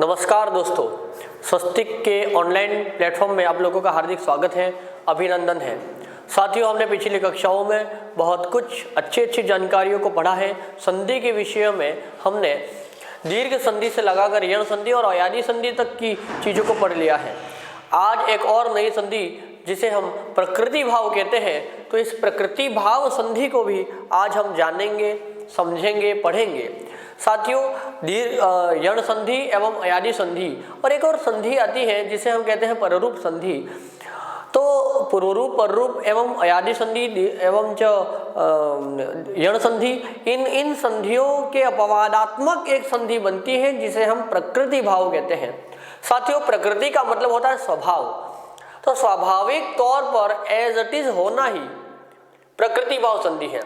नमस्कार दोस्तों, स्वस्तिक के ऑनलाइन प्लेटफॉर्म में आप लोगों का हार्दिक स्वागत है, अभिनंदन है। साथियों, हमने पिछली कक्षाओं में बहुत कुछ अच्छी जानकारियों को पढ़ा है। संधि के विषय में हमने दीर्घ संधि से लगाकर यण संधि और अयादी संधि तक की चीज़ों को पढ़ लिया है। आज एक और नई संधि जिसे हम प्रकृति भाव कहते हैं, तो इस प्रकृति भाव संधि को भी आज हम जानेंगे, समझेंगे, पढ़ेंगे। साथियों, यण संधि एवं अयादी संधि और एक और संधि आती है जिसे हम कहते हैं पररूप संधि। तो पूर्वरूप, पररूप एवं अयादी संधि एवं यण संधि, इन संधियों के अपवादात्मक एक संधि बनती है जिसे हम प्रकृति भाव कहते हैं। साथियों, प्रकृति का मतलब होता है स्वभाव, तो स्वाभाविक तौर पर एज इट इज होना ही प्रकृति भाव संधि है।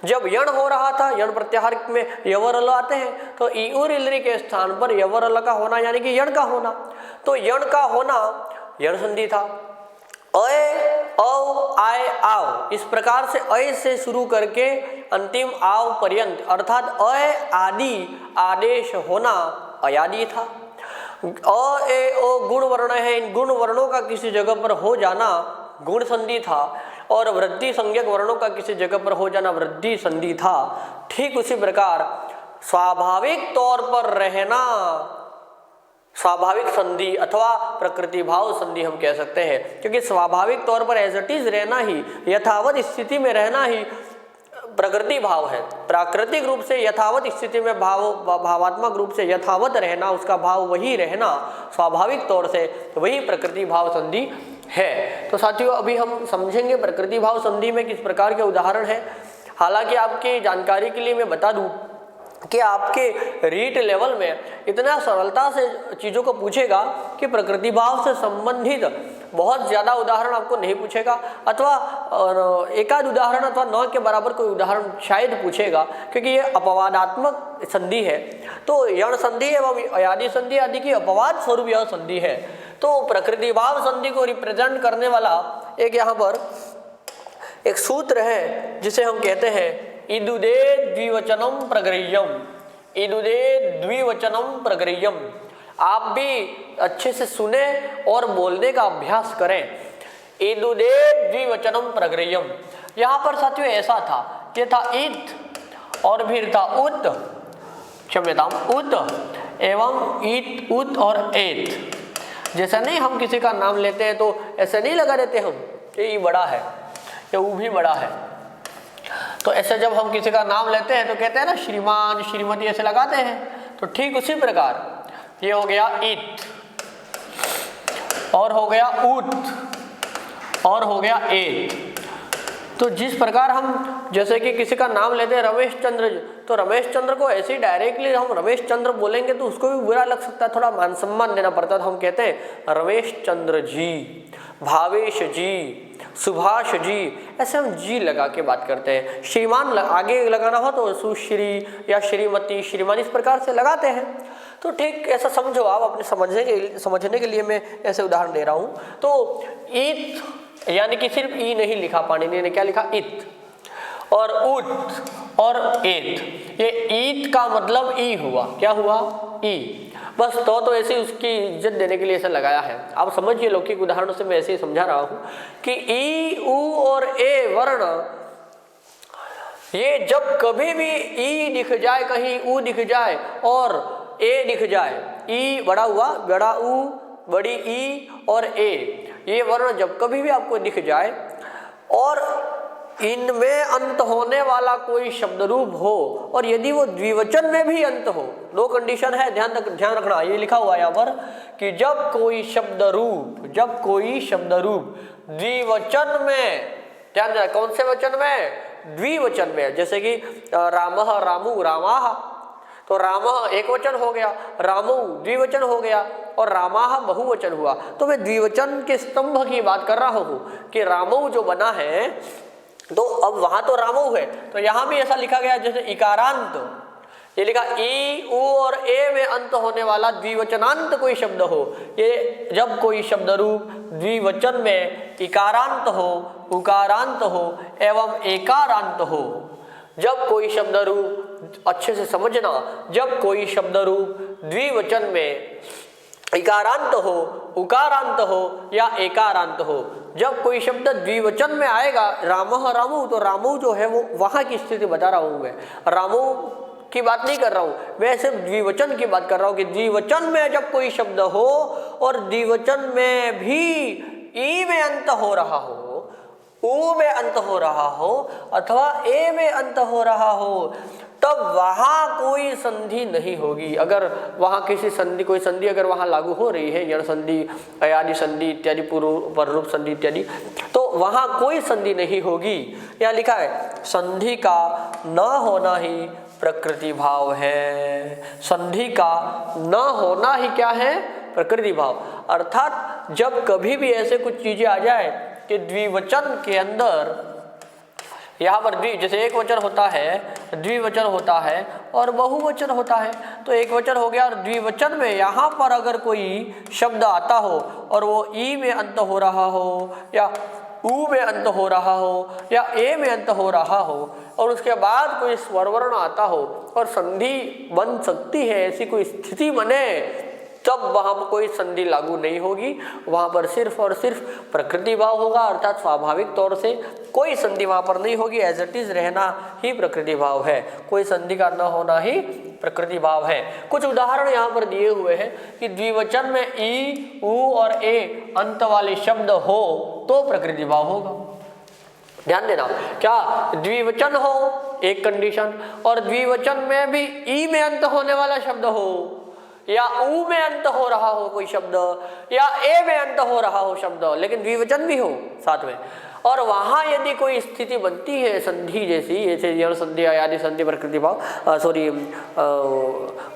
जब यण हो रहा था, यण प्रत्याहार में यवर आते हैं, तो ईउर इलरी के स्थान पर यवर का होना यानी कि यण का होना, तो यण का होना यण संधि था। अय, औ, आय, आव, इस प्रकार से अय से शुरू करके अंतिम आव पर्यंत अर्थात अय आदि आदेश होना अयादी था। अ, ए, ओ गुण वर्ण है, इन गुण वर्णों का किसी जगह पर हो जाना गुण संधि था, और वृद्धि संज्ञक वर्णों का किसी जगह पर हो जाना वृद्धि संधि था। ठीक उसी प्रकार स्वाभाविक तौर पर रहना स्वाभाविक संधि अथवा प्रकृति भाव संधि हम कह सकते हैं, क्योंकि स्वाभाविक तौर पर एज इट इज रहना ही, यथावत स्थिति में रहना ही प्रकृति भाव है। प्राकृतिक रूप से यथावत स्थिति में भावात्मक रूप से यथावत रहना, उसका भाव वही रहना स्वाभाविक तौर से, वही प्रकृति भाव संधि है। तो साथियों, अभी हम समझेंगे प्रकृति भाव संधि में किस प्रकार के उदाहरण है। हालांकि आपकी जानकारी के लिए मैं बता दूं कि आपके रीट लेवल में इतना सरलता से चीज़ों को पूछेगा कि प्रकृति भाव से संबंधित बहुत ज़्यादा उदाहरण आपको नहीं पूछेगा, अथवा एकाध उदाहरण अथवा 9 के बराबर कोई उदाहरण शायद पूछेगा, क्योंकि ये अपवादात्मक संधि है। तो यण संधि एवं अयादी संधि आदि की अपवाद स्वरूप यह संधि है। तो प्रकृति भाव संधि को रिप्रेजेंट करने वाला एक यहाँ पर एक सूत्र है जिसे हम कहते हैं इदुदे द्विवचनम प्रगृह्यम। इदुदे द्विवचनम प्रगृह्यम। आप भी अच्छे से सुने और बोलने का अभ्यास करें। इदुदे द्विवचनम प्रगृह्यम। यहाँ पर साथियों ऐसा था, ये था इत और फिर था उत, क्षम्यताम, उत एवं इत, उत और एत। जैसा नहीं हम किसी का नाम लेते हैं तो ऐसे नहीं लगा देते हम कि ये बड़ा है, ये वो भी बड़ा है। तो ऐसे जब हम किसी का नाम लेते हैं तो कहते हैं ना श्रीमान, श्रीमती, ऐसे लगाते हैं। तो ठीक उसी प्रकार ये हो गया इत, और हो गया उत, और हो गया एत। तो जिस प्रकार हम जैसे कि किसी का नाम लेते हैं रमेश चंद्र, तो रमेश चंद्र को ऐसे ही डायरेक्टली हम रमेश चंद्र बोलेंगे तो उसको भी बुरा लग सकता है, थोड़ा मान सम्मान देना पड़ता है। तो हम कहते हैं रमेश चंद्र जी, भावेश जी, सुभाष जी, ऐसे हम जी लगा के बात करते हैं। श्रीमान आगे लगाना हो तो सुश्री या श्रीमती, श्रीमान, इस प्रकार से लगाते हैं। तो ठीक ऐसा समझो आप, अपने समझने के लिए मैं ऐसे उदाहरण दे रहा हूँ। तो इत यानी कि सिर्फ ई नहीं लिखा, पाणिनि ने क्या लिखा, इत, और उत और एत। ये ईत का मतलब ई हुआ, क्या हुआ, ई। बस तो ऐसे उसकी इज्जत देने के लिए ऐसा लगाया है। आप समझिए, लौकिक उदाहरणों से मैं ऐसे ही समझा रहा हूँ कि ई, उ और ए वर्ण, ये जब कभी भी ई दिख जाए, कहीं उ दिख जाए और ए दिख जाए, ई बड़ा हुआ, बड़ा उ, बड़ी ई और ए, ये वर्ण जब कभी भी आपको दिख जाए और इनमें अंत होने वाला कोई शब्द रूप हो, और यदि वो द्विवचन में भी अंत हो, दो कंडीशन है, ध्यान रखना। ये लिखा हुआ है यहाँ पर कि जब कोई शब्द रूप द्विवचन में, ध्यान देना, कौन से वचन में, द्विवचन में, जैसे कि रामः, रामू, रामाः, तो रामः एक वचन हो गया, रामू द्विवचन हो गया, और रामाः बहुवचन हुआ। तो मैं द्विवचन के स्तंभ की बात कर रहा हूँ कि रामू जो बना है, तो अब वहां तो रामू है, तो यहां भी ऐसा लिखा गया जैसे इकारांत, ये लिखा ई, उ और ए में अंत होने वाला द्विवचनांत कोई शब्द हो। ये जब कोई शब्द रूप द्विवचन में इकारांत हो, उकारांत हो एवं एकारांत हो, जब कोई शब्द रूप, अच्छे से समझना, जब कोई शब्द रूप द्विवचन में इकारांत हो, उकारांत हो या एकारांत हो, जब कोई शब्द द्विवचन में आएगा, रामः रामू, तो रामू जो है वो वहां की स्थिति बता रहा हूं मैं, रामू की बात नहीं कर रहा हूं मैं, सिर्फ द्विवचन की बात कर रहा हूं कि द्विवचन में जब कोई शब्द हो और द्विवचन में भी ई में अंत हो रहा हो, ऊ में अंत हो रहा हो अथवा ए में अंत हो रहा हो, तब वहां कोई संधि नहीं होगी। अगर वहां किसी संधि, कोई संधि अगर वहां लागू हो रही है, यण संधि, अयादि संधि इत्यादि, पूर्व पररूप संधि इत्यादि, तो वहां कोई संधि नहीं होगी। यहाँ लिखा है संधि का न होना ही प्रकृति भाव है। संधि का न होना ही क्या है? प्रकृति भाव। अर्थात जब कभी भी ऐसे कुछ चीजें आ जाए कि द्विवचन के अंदर, यहाँ पर जैसे एक वचन होता है, द्विवचन होता है और बहुवचन होता है, तो एक वचन हो गया और द्विवचन में यहाँ पर अगर कोई शब्द आता हो और वो ई में अंत हो रहा हो या ऊ में अंत हो रहा हो या ए में अंत हो रहा हो और उसके बाद कोई स्वर वर्ण आता हो और संधि बन सकती है, ऐसी कोई स्थिति बने, तब वहां पर कोई संधि लागू नहीं होगी। वहां पर सिर्फ और सिर्फ प्रकृति भाव होगा, अर्थात स्वाभाविक तौर से कोई संधि वहां पर नहीं होगी। एज इट इज रहना ही प्रकृति भाव है, कोई संधि का न होना ही प्रकृति भाव है। कुछ उदाहरण यहाँ पर दिए हुए हैं कि द्विवचन में ई, ऊ और ए अंत वाले शब्द हो तो प्रकृति भाव होगा। ध्यान देना, क्या द्विवचन हो एक कंडीशन, और द्विवचन में भी ई में अंत होने वाला शब्द हो या ऊ में अंत हो रहा हो कोई शब्द या ए में अंत हो रहा हो शब्द, लेकिन द्विवचन भी हो साथ में, और वहां यदि कोई स्थिति बनती है संधि जैसी, जैसे यण संधि, अयादि संधि, प्रकृति भाव,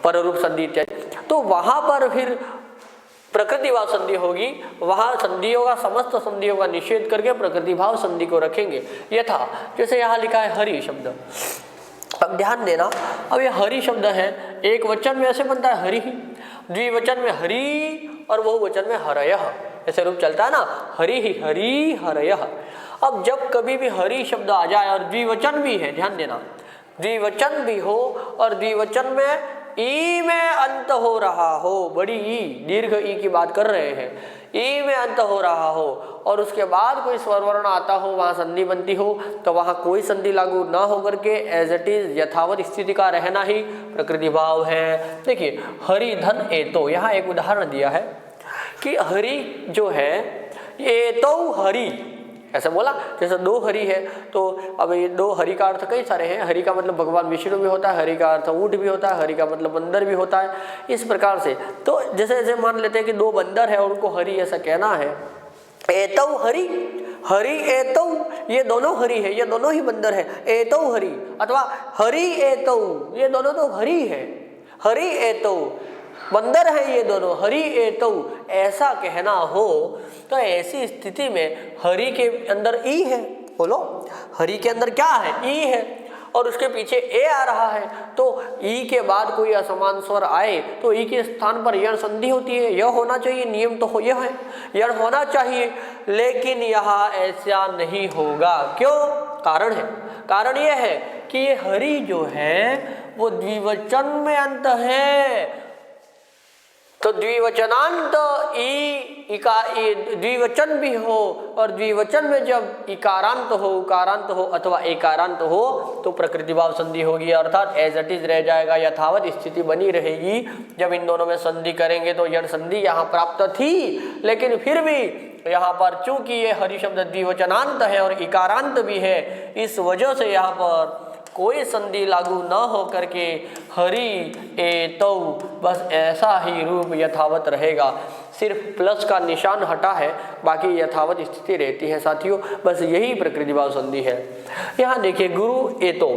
पररूप संधि इत्यादि, तो वहां पर फिर प्रकृति भाव संधि होगी। वहां संधियों का, समस्त संधियों का निषेध करके प्रकृति भाव संधि को रखेंगे। यथा जैसे यहाँ लिखा है हरि शब्द, अब ध्यान देना, अब ये हरि शब्द है, एक वचन में ऐसे बनता है हरि, द्विवचन में हरि और बहुवचन में हरयः, ऐसे रूप चलता है ना, हरि ही हरि हरयः। अब जब कभी भी हरि शब्द आ जाए और द्विवचन भी है, ध्यान देना, द्विवचन भी हो और द्विवचन में ई में अंत हो रहा हो, बड़ी ई, दीर्घ ई की बात कर रहे हैं, ई में अंत हो रहा हो और उसके बाद कोई स्वर वर्ण आता हो, वहां संधि बनती हो, तो वहां कोई संधि लागू ना होकर के एज इट इज यथावत स्थिति का रहना ही प्रकृति भाव है। देखिए हरि धन एतो, यहाँ एक उदाहरण दिया है कि हरि जो है, एतो हरि ऐसा बोला, जैसे दो हरि है, तो अब ये दो हरि का अर्थ कई सारे हैं। हरि का मतलब भगवान विष्णु भी होता है, हरि का अर्थ ऊँट भी होता है, हरि का मतलब बंदर भी होता है, इस प्रकार से। तो जैसे जैसे मान लेते हैं कि दो बंदर है और उनको हरि ऐसा कहना है, एतौ हरि, हरि एतौ, ये दोनों हरि है, ये दोनों ही बंदर है, एतौ हरि, अथवा हरि एतौ, ये दोनों तो हरि है, हरि एतौ, बंदर है ये दोनों, हरि एतौ, ऐसा कहना हो तो ऐसी स्थिति में हरि के अंदर ई है, बोलो हरि के अंदर क्या है? ई है, और उसके पीछे ए आ रहा है, तो ई के बाद कोई असमान स्वर आए तो ई के स्थान पर यण संधि होती है। यह होना चाहिए, नियम तो यह है, यण होना चाहिए, लेकिन यहाँ ऐसा नहीं होगा। क्यों? कारण है, कारण यह है कि ये हरि जो है वो द्विवचन में अंत है, तो द्विवचनांत द्विवचन भी हो और द्विवचन में जब इकारांत हो, उकारांत हो अथवा एकारांत हो तो प्रकृति भाव संधि होगी, अर्थात एज इट इज रह जाएगा, यथावत स्थिति बनी रहेगी। जब इन दोनों में संधि करेंगे तो यण संधि यहाँ प्राप्त थी, लेकिन फिर भी यहाँ पर चूंकि ये हरि शब्द द्विवचनांत है और इकारांत भी है, इस वजह से यहाँ पर कोई संधि लागू न हो करके हरि एतौ बस ऐसा ही रूप यथावत रहेगा। सिर्फ प्लस का निशान हटा है, बाकी यथावत स्थिति रहती है साथियों, बस यही प्रकृति भाव संधि है। यहाँ देखिए गुरु एतो,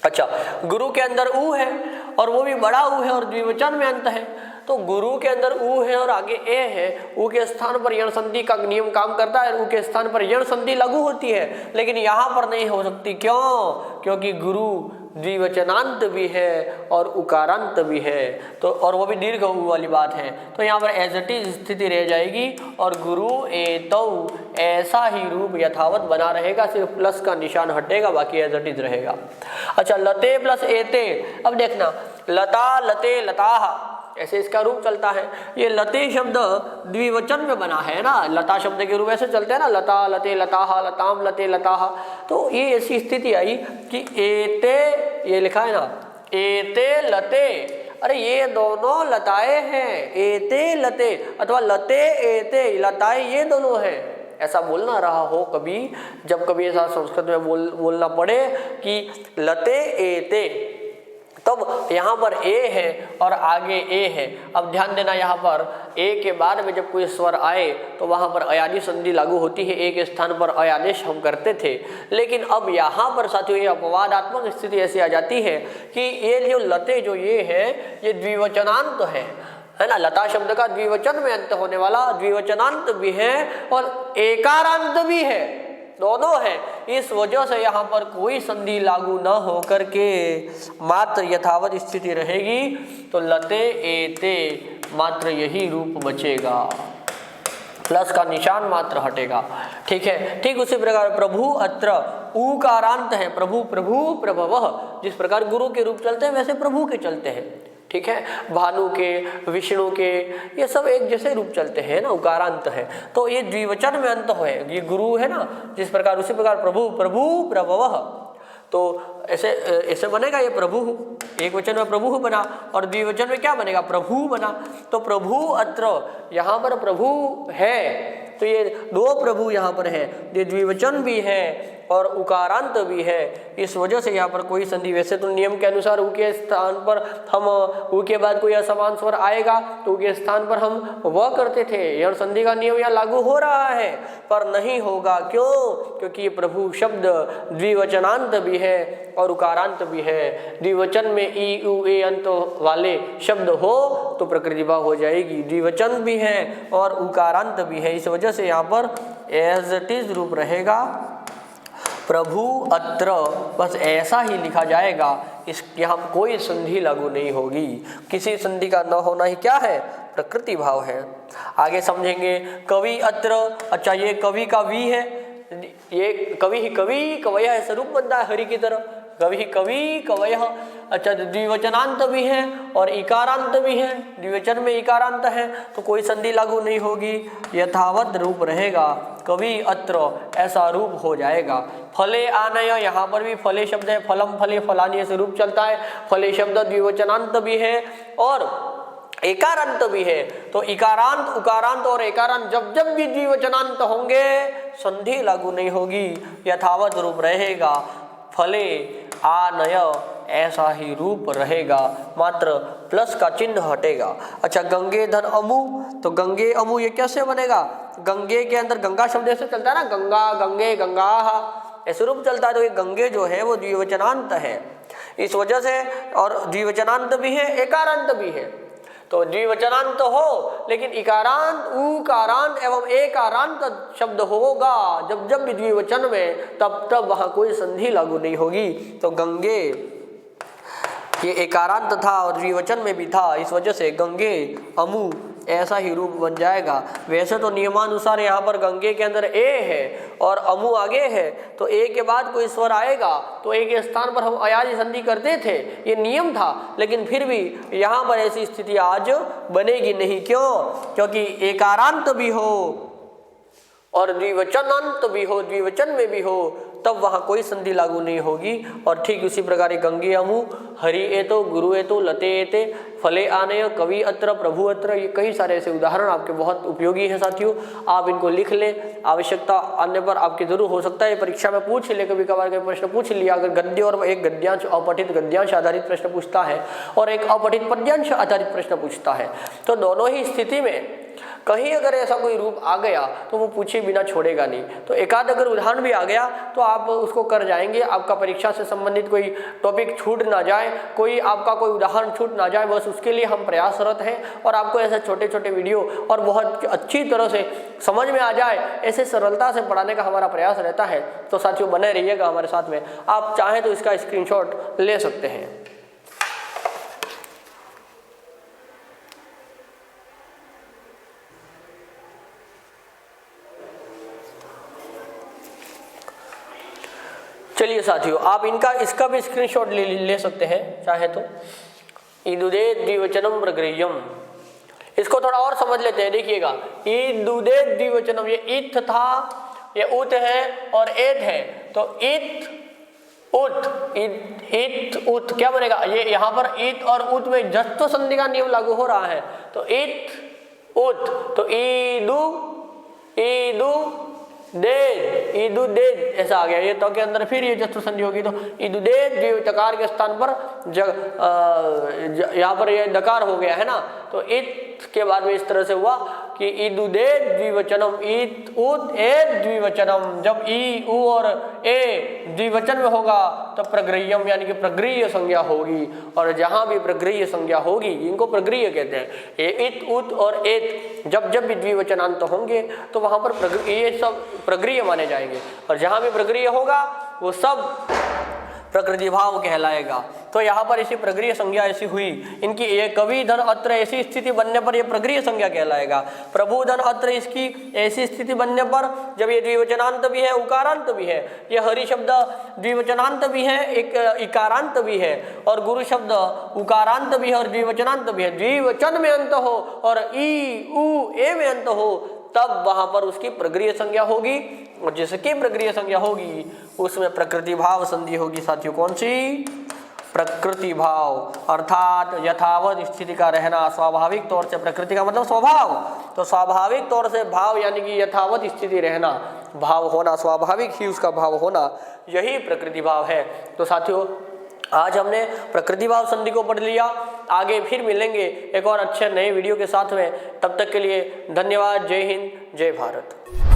अच्छा गुरु के अंदर ऊ है और वो भी बड़ा ऊ है और द्विवचन में अंत है, तो गुरु के अंदर ऊ है और आगे ए है, ऊ के स्थान पर यण संधि का नियम काम करता है, ऊ के स्थान पर यण संधि लागू होती है, लेकिन यहाँ पर नहीं हो सकती। क्यों? क्योंकि गुरु द्विवचनांत भी है और उकारांत भी है, तो और वो भी दीर्घ ऊ वाली बात है, तो यहाँ पर एज इट इज स्थिति रह जाएगी और गुरु एतौ ऐसा ही रूप यथावत बना रहेगा, सिर्फ प्लस का निशान हटेगा, बाकी एज इट इज रहेगा। अच्छा लते प्लस एते, अब देखना लता लते लताः, ऐसे इसका रूप चलता है। ये लते शब्द द्विवचन में बना है ना, लता शब्द के रूप ऐसे चलते हैं ना, लता लते लताहा, लताम लते लताहा। तो ये ऐसी स्थिति आई कि एते, ये लिखा है ना एते लते, अरे ये दोनों लताएं हैं, एते लते अथवा लते एते, लताएं ये दोनों हैं, ऐसा बोल ना रहा हो कभी, जब कभी ऐसा संस्कृत में बोलना पड़े कि लते एते, तब यहाँ पर ए है और आगे ए है। अब ध्यान देना, यहाँ पर ए के बाद में जब कोई स्वर आए तो वहाँ पर अयादी संधि लागू होती है, ए के स्थान पर अयादेश हम करते थे। लेकिन अब यहाँ पर साथियों ये अपवादात्मक स्थिति ऐसी आ जाती है कि ये जो लते जो ये है ये द्विवचनांत है ना, लता शब्द का द्विवचन में अंत होने वाला द्विवचनांत भी है और एकारांत भी है, दोनों है। इस वजह से यहाँ पर कोई संधि लागू न हो करके मात्र यथावत स्थिति रहेगी, तो लते एते मात्र यही रूप बचेगा, प्लस का निशान मात्र हटेगा। ठीक है, ठीक उसी प्रकार प्रभु अत्र उकारांत है, प्रभु प्रभु प्रभवः, जिस प्रकार गुरु के रूप चलते हैं वैसे प्रभु के चलते हैं। ठीक है, भानु के, विष्णु के, ये सब एक जैसे रूप चलते हैं ना, उकारांत है। तो ये द्विवचन में अंत है, ये गुरु है ना, जिस प्रकार उसी प्रकार प्रभु प्रभु प्रभवः, तो ऐसे बनेगा ये प्रभु, एक वचन में प्रभु बना और द्विवचन में क्या बनेगा, प्रभु बना। तो प्रभु अत्र, यहाँ पर प्रभु है, तो ये दो प्रभु यहाँ पर है, ये द्विवचन भी है और उकारांत भी है। इस वजह से यहाँ पर कोई संधि, वैसे तो नियम के अनुसार उ के स्थान पर हम उ के बाद कोई असमान स्वर आएगा तो उ के स्थान पर हम व करते थे, यह संधि का नियम यहाँ लागू हो रहा है, पर नहीं होगा। क्यों? क्योंकि ये प्रभु शब्द द्विवचनांत भी है और उकारांत भी है। द्विवचन में ई उ ए अंत वाले शब्द हो तो प्रकृति भाव हो जाएगी, द्विवचन भी है और उकारांत भी है, इस वजह से यहाँ पर एज इट इज रूप रहेगा प्रभु अत्र, बस ऐसा ही लिखा जाएगा। इस यहाँ कोई संधि लागू नहीं होगी, किसी संधि का न होना ही क्या है, प्रकृति भाव है। आगे समझेंगे कवि अत्र, अच्छा ये कवि का वी है, ये कवि ही कवि कवय ऐसा रूप बनता है हरि की तरह, कवि ही कवि कवय। अच्छा द्विवचनांत भी है और इकारांत भी है, द्विवचन में इकारांत है तो कोई संधि लागू नहीं होगी, यथावत रूप रहेगा, कवि अत्र ऐसा रूप हो जाएगा। फले आनय, यहाँ पर भी फले शब्द है, फलम फले फलानी ऐसे रूप चलता है। फले शब्द द्विवचनांत भी है और एकारांत भी है, तो इकारांत उकारांत और एकारांत जब जब भी द्विवचनांत होंगे संधि लागू नहीं होगी, यथावत रूप रहेगा। फले आनय ऐसा ही रूप रहेगा, मात्र प्लस का चिन्ह हटेगा। अच्छा गंगे धन अमु, तो गंगे अमु ये कैसे बनेगा, गंगे के अंदर गंगा शब्द ऐसे चलता है ना, गंगा गंगे गंगा ऐसे रूप चलता है, तो ये गंगे जो है वो द्विवचनांत है, इस वजह से, और द्विवचनांत भी है एकारांत भी है। तो द्विवचनांत हो लेकिन इकारांत उकारांत एवं एकारांत शब्द होगा जब जब भी द्विवचन में, तब तब वहां कोई संधि लागू नहीं होगी। तो गंगे ये एकारांत था और द्विवचन में भी था, इस वजह से गंगे अमु ऐसा ही रूप बन जाएगा। वैसे तो नियमानुसार यहाँ पर गंगे के अंदर ए है और अमु आगे है, तो ए के बाद कोई स्वर आएगा तो ए के स्थान पर हम अयाजी संधि करते थे, ये नियम था। लेकिन फिर भी यहाँ पर ऐसी स्थिति आज बनेगी नहीं। क्यों? क्योंकि एकारांत भी हो और द्विवचनांत भी हो, द्विवचन में भी हो, तब वहाँ कोई संधि लागू नहीं होगी। और ठीक उसी प्रकार गंगे अमु, हरि एतो, गुरु एतो, लते एते, फले आनय, कवि अत्र, प्रभु अत्र, ये कई सारे ऐसे उदाहरण आपके बहुत उपयोगी हैं साथियों। आप इनको लिख लें, आवश्यकता आने पर आपकी जरूर हो सकता है परीक्षा में पूछ ले, कभी कभार के प्रश्न पूछ लिया। अगर गद्य और एक गद्यांश अपठित गद्यांश आधारित प्रश्न पूछता है और एक अपठित पद्यांश आधारित प्रश्न पूछता है, तो दोनों ही स्थिति में कहीं अगर ऐसा कोई रूप आ गया तो वो पूछे बिना छोड़ेगा नहीं। तो एकाध अगर उदाहरण भी आ गया तो आप उसको कर जाएंगे, आपका परीक्षा से संबंधित कोई टॉपिक छूट ना जाए, कोई आपका कोई उदाहरण छूट ना जाए, बस उसके लिए हम प्रयासरत हैं। और आपको ऐसे छोटे छोटे वीडियो और बहुत अच्छी तरह से समझ में आ जाए, ऐसे सरलता से पढ़ाने का हमारा प्रयास रहता है। तो साथियों बने रहिएगा हमारे साथ में, आप चाहें तो इसका स्क्रीनशॉट ले सकते हैं। चलिए साथियों, आप इसका भी स्क्रीनशॉट ले सकते हैं चाहे तो। ईदुदे द्विवचनम प्रगृह्यम। इसको थोड़ा और समझ लेते हैं, देखिएगा, ईदुदे द्विवचनम, ये ईथ था, ये उत है और एत है, तो ईथ उत, ईथ उत क्या बनेगा, ये यहाँ पर ईथ और उत में जस्त्व संधि का नियम लागू हो रहा है, तो ईथ उत, तो ईदु ईदु देद, ईदु देद ऐसा आ गया, ये तो के अंदर फिर ये जस्त्व संधि होगी, तो ईदु देद द्विवचकार के स्थान पर यहाँ पर ये दकार हो गया है ना, तो इत के बाद में इस तरह से हुआ कि ईदु देद द्विवचनम, ईत उत एत द्विवचनम। जब ई उ और ए द्विवचन में होगा तो प्रगृह्यम यानी कि प्रगृह्य संज्ञा होगी, और जहां भी प्रगृह्य संज्ञा होगी, इनको प्रगृह्य कहते हैं, ये इत उत और एत जब जब भी द्विवचनांत होंगे तो वहां पर ये सब प्रगृह्य माने जाएंगे, और जहां भी प्रगृह्य होगा वो सब प्रकृति भाव कहलाएगा। तो यहाँ पर इसी प्रगृह्य संज्ञा ऐसी हुई, इनकी ये कवि धन अत्र ऐसी स्थिति बनने पर ये प्रगृह्य संज्ञा कहलाएगा। प्रभु धन अत्र इसकी ऐसी स्थिति बनने पर जब ये द्विवचनांत भी है उकारांत भी है, ये हरि शब्द द्विवचनांत भी है एक इकारांत भी है, और गुरु शब्द उकारांत भी है और द्विवचनांत भी है, द्विवचन में अंत हो और ई उ ए में अंत हो, तब वहां पर उसकी प्रगृह्य संज्ञा होगी, और जिसकी प्रगृह्य संज्ञा होगी उसमें प्रकृति भाव संधि होगी। साथियों कौन सी? प्रकृति भाव, अर्थात यथावत स्थिति का रहना, स्वाभाविक तौर से, प्रकृति का मतलब स्वभाव, तो स्वाभाविक तौर से भाव यानी कि यथावत स्थिति रहना, भाव होना, स्वाभाविक ही उसका भाव होना, यही प्रकृति भाव है। तो साथियों आज हमने प्रकृति भाव संधि को पढ़ लिया, आगे फिर मिलेंगे एक और अच्छे नए वीडियो के साथ में, तब तक के लिए धन्यवाद। जय हिंद, जय भारत।